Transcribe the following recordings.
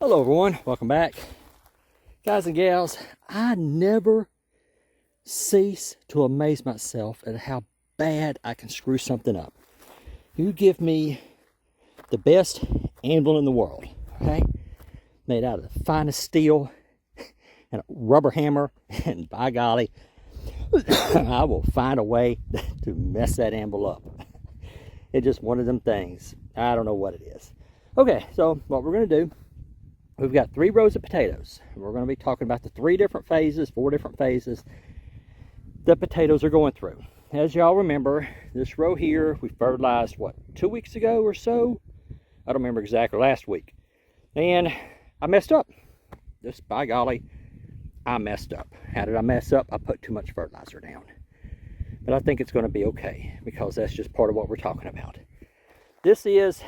Hello everyone, welcome back. Guys and gals, I never cease to amaze myself at how bad I can screw something up. You give me the best anvil in the world, okay? Made out of the finest steel and a rubber hammer, and by golly, I will find a way to mess that anvil up. It's just one of them things. I don't know what it is. Okay, so what we're going to do, we've got 3 rows of potatoes. We're going to be talking about the 4 different phases the potatoes are going through. As y'all remember, this row here, we fertilized, what, 2 weeks ago or so? I don't remember exactly, last week. And I messed up. Just by golly, I messed up. How did I mess up? I put too much fertilizer down. But I think it's going to be okay, because that's just part of what we're talking about. This is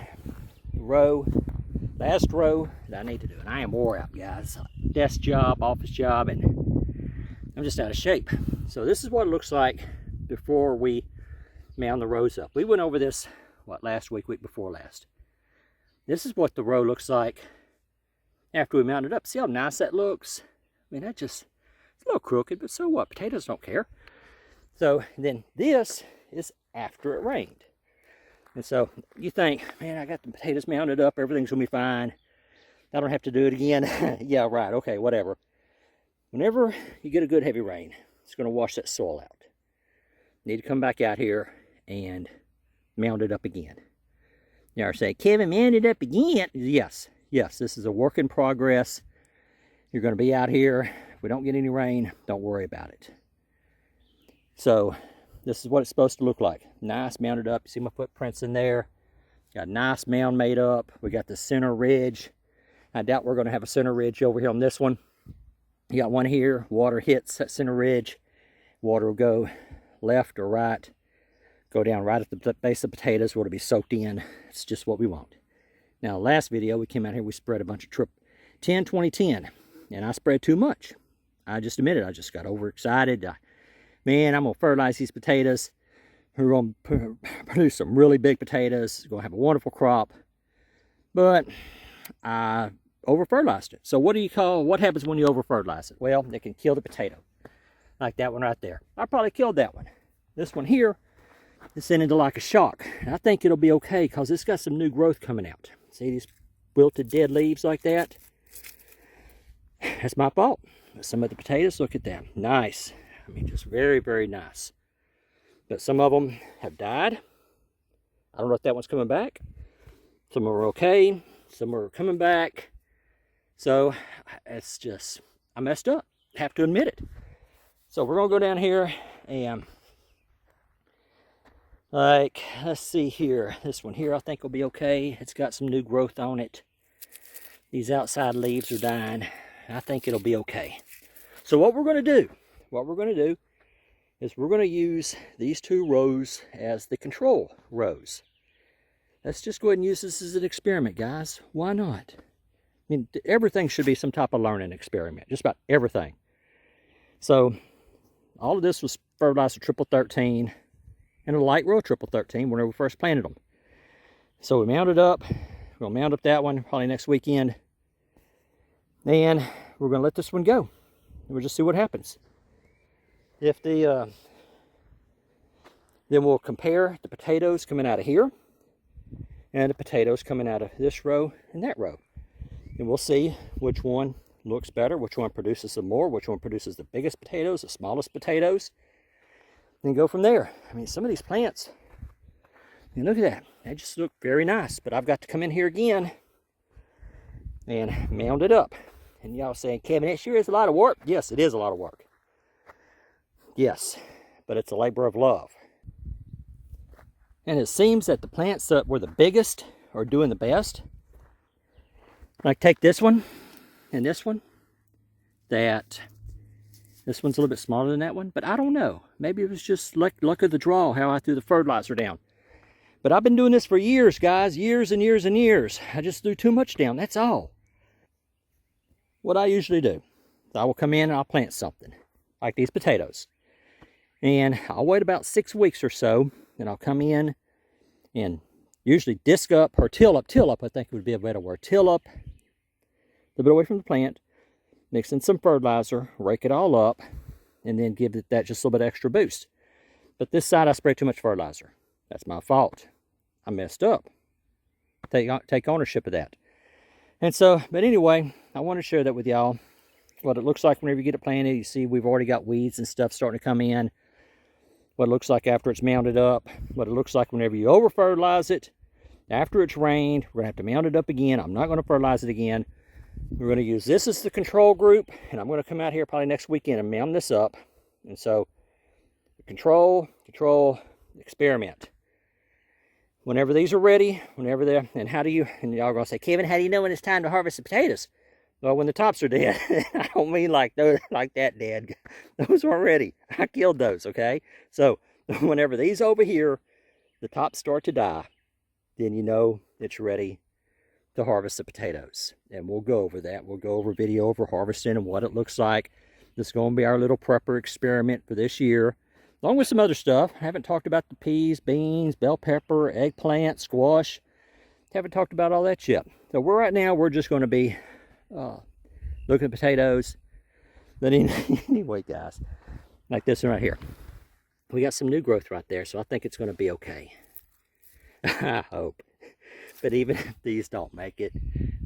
last row that I need to do. And I am wore out, guys. Desk job, office job, and I'm just out of shape. So this is what it looks like before we mound the rows up. We went over this, what, last week before last. This is what the row looks like after we mount it up. See how nice that looks? I mean, it's a little crooked, but so what? Potatoes don't care. So then this is after it rained. And so you think, man, I got the potatoes mounted up, everything's gonna be fine. I don't have to do it again. Yeah, right, okay, whatever. Whenever you get a good heavy rain, it's gonna wash that soil out. You need to come back out here and mount it up again. You are saying, Kevin, mount it up again? Yes, this is a work in progress. You're gonna be out here. If we don't get any rain, don't worry about it. So this is what it's supposed to look like. Nice mounted up. You see my footprints in there. Got a nice mound made up. We got the center ridge. I doubt we're going to have a center ridge over here on this one. You got one here. Water hits that center ridge. Water will go left or right. Go down right at the base of the potatoes where it'll be soaked in. It's just what we want. Now, last video, we came out here, we spread a bunch of 10, 20, 10. And I spread too much. I just admit it. I just got overexcited. Man, I'm going to fertilize these potatoes. We're going to produce some really big potatoes. We're going to have a wonderful crop. But I over-fertilized it. So what happens when you over-fertilize it? Well, it can kill the potato. Like that one right there. I probably killed that one. This one here is sent into like a shock. And I think it'll be okay because it's got some new growth coming out. See these wilted dead leaves like that? That's my fault. Some of the potatoes, look at them. Nice. I mean, just very, very nice. But some of them have died. I don't know if that one's coming back. Some are okay. Some are coming back. So, it's just, I messed up. I have to admit it. So, we're going to go down here and, like, let's see here. This one here I think will be okay. It's got some new growth on it. These outside leaves are dying. I think it'll be okay. So, what we're going to do is we're going to use these 2 rows as the control rows. Let's just go ahead and use this as an experiment, guys. Why not? I mean, everything should be some type of learning experiment. Just about everything. So, all of this was fertilized with triple 13 and a light row triple 13 whenever we first planted them. So we mounted up. We'll mount up that one probably next weekend. And we're going to let this one go. We'll just see what happens. If then we'll compare the potatoes coming out of here and the potatoes coming out of this row and that row. And we'll see which one looks better, which one produces some more, which one produces the biggest potatoes, the smallest potatoes, and go from there. I mean, some of these plants, and look at that, they just look very nice. But I've got to come in here again and mound it up. And y'all saying, Kevin, it sure is a lot of work. Yes, it is a lot of work. Yes, but it's a labor of love. And it seems that the plants that were the biggest are doing the best. Like take this one and this one. This one's a little bit smaller than that one, but I don't know. Maybe it was just luck of the draw how I threw the fertilizer down. But I've been doing this for years, guys. Years and years and years. I just threw too much down, that's all. What I usually do is I will come in and I'll plant something. Like these potatoes. And I'll wait about 6 weeks or so, and I'll come in and usually disc up or till up I think would be a better word. Till up little bit away from the plant, mix in some fertilizer, rake it all up, and then give it that just a little bit extra boost. But this side I sprayed too much fertilizer. That's my fault. I messed up. Take ownership of that. And so, but anyway, I want to share that with y'all. What it looks like whenever you get it planted. You see we've already got weeds and stuff starting to come in. What it looks like after it's mounded up. What it looks like whenever you over fertilize it. After it's rained, we're going to have to mount it up again. I'm not going to fertilize it again. We're going to use this as the control group. And I'm going to come out here probably next weekend and mount this up. And so, control, experiment. Whenever these are ready, whenever they're, and how do you, and y'all are going to say, Kevin, how do you know when it's time to harvest the potatoes? Well, when the tops are dead. I don't mean like those, like that dead. Those weren't ready. I killed those, okay? So, whenever these over here, the tops start to die, then you know it's ready to harvest the potatoes. And we'll go over that. We'll go over video over harvesting and what it looks like. This is going to be our little prepper experiment for this year. Along with some other stuff. I haven't talked about the peas, beans, bell pepper, eggplant, squash. Haven't talked about all that yet. So right now we're just going to be looking at potatoes. But anyway, guys, like this one right here. We got some new growth right there, so I think it's going to be okay. I hope. But even if these don't make it,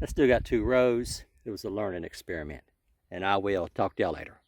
I still got 2 rows. It was a learning experiment. And I will talk to y'all later.